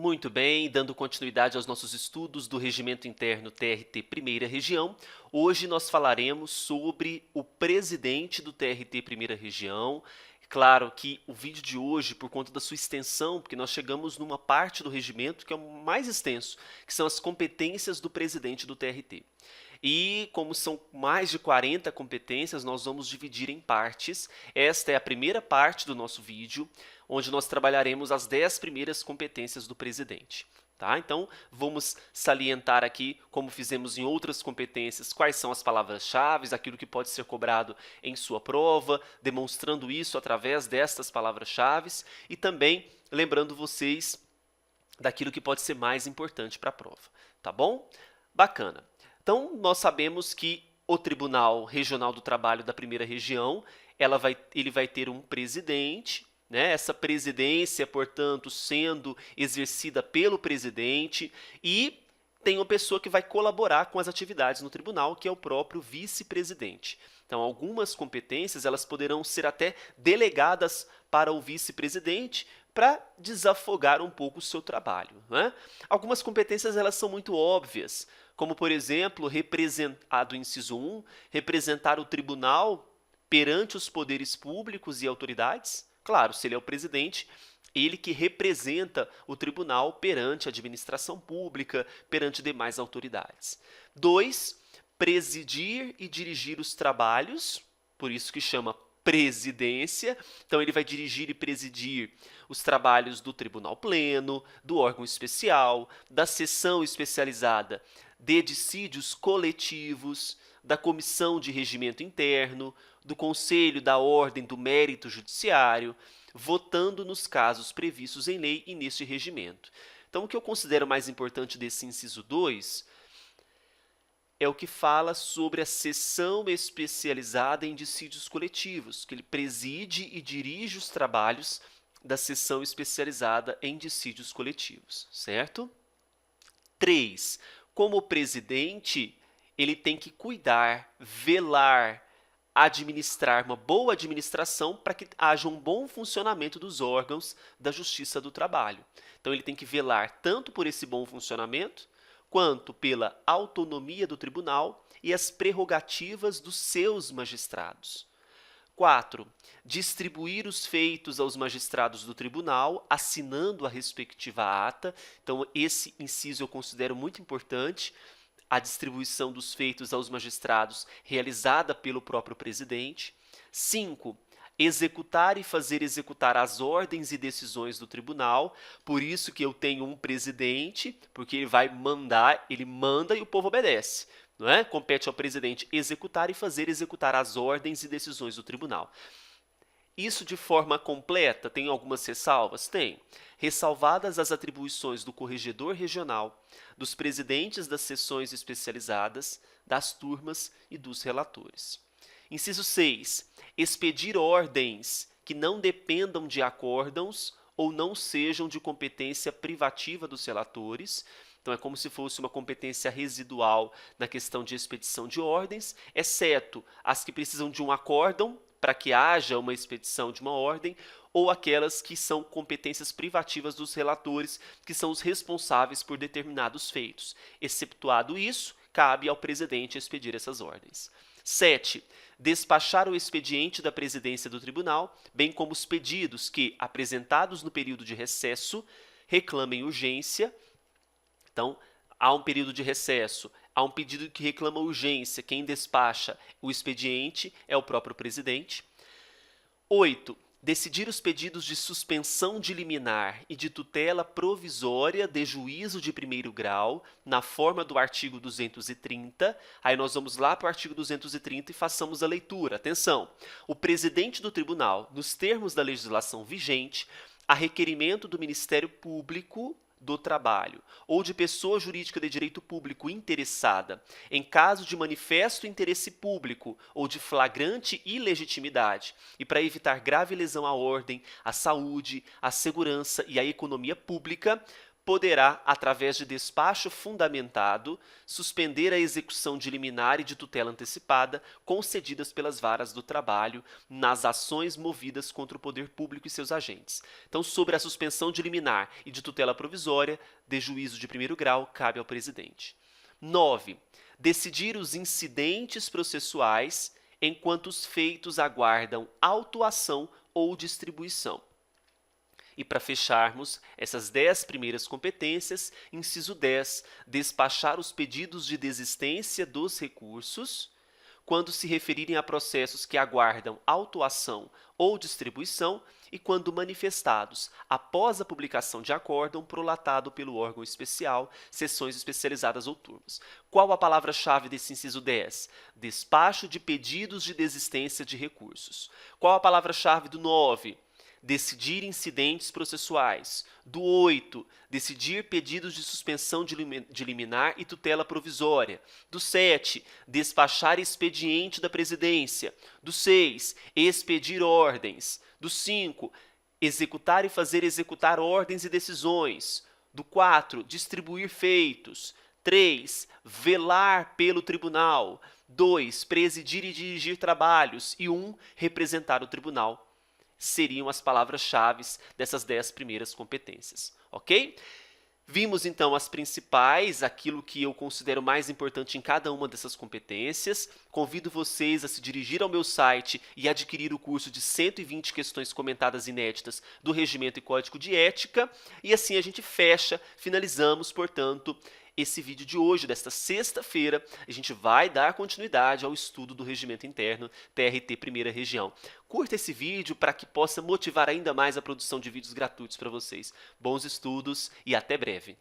Muito bem, dando continuidade aos nossos estudos do Regimento Interno TRT Primeira Região, hoje nós falaremos sobre o presidente do TRT Primeira Região. Claro que o vídeo de hoje, por conta da sua extensão, porque nós chegamos numa parte do regimento que é o mais extenso, que são as competências do presidente do TRT. E como são mais de 40 competências, nós vamos dividir em partes. Esta é a primeira parte do nosso vídeo, onde nós trabalharemos as 10 primeiras competências do presidente. Tá? Então, vamos salientar aqui, como fizemos em outras competências, quais são as palavras-chave, aquilo que pode ser cobrado em sua prova, demonstrando isso através destas palavras-chave e também lembrando vocês daquilo que pode ser mais importante para a prova. Tá bom? Bacana. Então, nós sabemos que o Tribunal Regional do Trabalho da Primeira Região, ele vai ter um presidente, né? Essa presidência, portanto, sendo exercida pelo presidente e tem uma pessoa que vai colaborar com as atividades no tribunal, que é o próprio vice-presidente. Então, algumas competências elas poderão ser até delegadas para o vice-presidente para desafogar um pouco o seu trabalho, né? Algumas competências elas são muito óbvias, como, por exemplo, do inciso 1, representar o tribunal perante os poderes públicos e autoridades. Claro, se ele é o presidente, ele que representa o tribunal perante a administração pública, perante demais autoridades. 2, presidir e dirigir os trabalhos, por isso que chama presidência. Então, ele vai dirigir e presidir os trabalhos do tribunal pleno, do órgão especial, da seção especializada de dissídios coletivos, da comissão de regimento interno, do conselho da ordem do mérito judiciário, votando nos casos previstos em lei e neste regimento. Então, o que eu considero mais importante desse inciso 2 é o que fala sobre a seção especializada em dissídios coletivos, que ele preside e dirige os trabalhos da seção especializada em dissídios coletivos, certo? 3. Como presidente, ele tem que cuidar, velar, administrar uma boa administração para que haja um bom funcionamento dos órgãos da Justiça do Trabalho. Então, ele tem que velar tanto por esse bom funcionamento, quanto pela autonomia do tribunal e as prerrogativas dos seus magistrados. 4. Distribuir os feitos aos magistrados do tribunal, assinando a respectiva ata. Então, esse inciso eu considero muito importante, a distribuição dos feitos aos magistrados realizada pelo próprio presidente. 5. Executar e fazer executar as ordens e decisões do tribunal. Por isso que eu tenho um presidente, porque ele vai mandar, ele manda e o povo obedece. Não é? Compete ao presidente executar e fazer executar as ordens e decisões do tribunal. Isso de forma completa, tem algumas ressalvas? Tem. Ressalvadas as atribuições do corregedor regional, dos presidentes das seções especializadas, das turmas e dos relatores. Inciso 6. Expedir ordens que não dependam de acórdãos ou não sejam de competência privativa dos relatores. Então, é como se fosse uma competência residual na questão de expedição de ordens, exceto as que precisam de um acórdão para que haja uma expedição de uma ordem, ou aquelas que são competências privativas dos relatores, que são os responsáveis por determinados feitos. Exceptuado isso, cabe ao presidente expedir essas ordens. 7. Despachar o expediente da presidência do tribunal, bem como os pedidos que, apresentados no período de recesso, reclamem urgência. Então, há um período de recesso, há um pedido que reclama urgência, quem despacha o expediente é o próprio presidente. 8. Decidir os pedidos de suspensão de liminar e de tutela provisória de juízo de primeiro grau, na forma do artigo 230. Aí nós vamos lá para o artigo 230 e façamos a leitura. Atenção! O presidente do tribunal, nos termos da legislação vigente, a requerimento do Ministério Público do Trabalho ou de pessoa jurídica de direito público interessada, em caso de manifesto interesse público ou de flagrante ilegitimidade, e para evitar grave lesão à ordem, à saúde, à segurança e à economia pública, poderá, através de despacho fundamentado, suspender a execução de liminar e de tutela antecipada concedidas pelas varas do trabalho nas ações movidas contra o poder público e seus agentes. Então, sobre a suspensão de liminar e de tutela provisória, de juízo de primeiro grau, cabe ao presidente. 9. Decidir os incidentes processuais enquanto os feitos aguardam autuação ou distribuição. E para fecharmos essas 10 primeiras competências, inciso 10, despachar os pedidos de desistência dos recursos quando se referirem a processos que aguardam autuação ou distribuição e quando manifestados após a publicação de acórdão prolatado pelo órgão especial, sessões especializadas ou turmas. Qual a palavra-chave desse inciso 10? Despacho de pedidos de desistência de recursos. Qual a palavra-chave do 9? Decidir incidentes processuais. Do 8, decidir pedidos de suspensão de liminar e tutela provisória. Do 7, despachar expediente da presidência. Do 6, expedir ordens. Do 5, executar e fazer executar ordens e decisões. Do 4, distribuir feitos. 3, velar pelo tribunal. 2, presidir e dirigir trabalhos. E 1, representar o tribunal. Seriam as palavras-chave dessas 10 primeiras competências, ok? Vimos então as principais, aquilo que eu considero mais importante em cada uma dessas competências. Convido vocês a se dirigir ao meu site e adquirir o curso de 120 questões comentadas inéditas do Regimento e Código de Ética. E assim a gente finalizamos, portanto, esse vídeo de hoje, desta sexta-feira. A gente vai dar continuidade ao estudo do Regimento Interno TRT Primeira Região. Curta esse vídeo para que possa motivar ainda mais a produção de vídeos gratuitos para vocês. Bons estudos e até breve!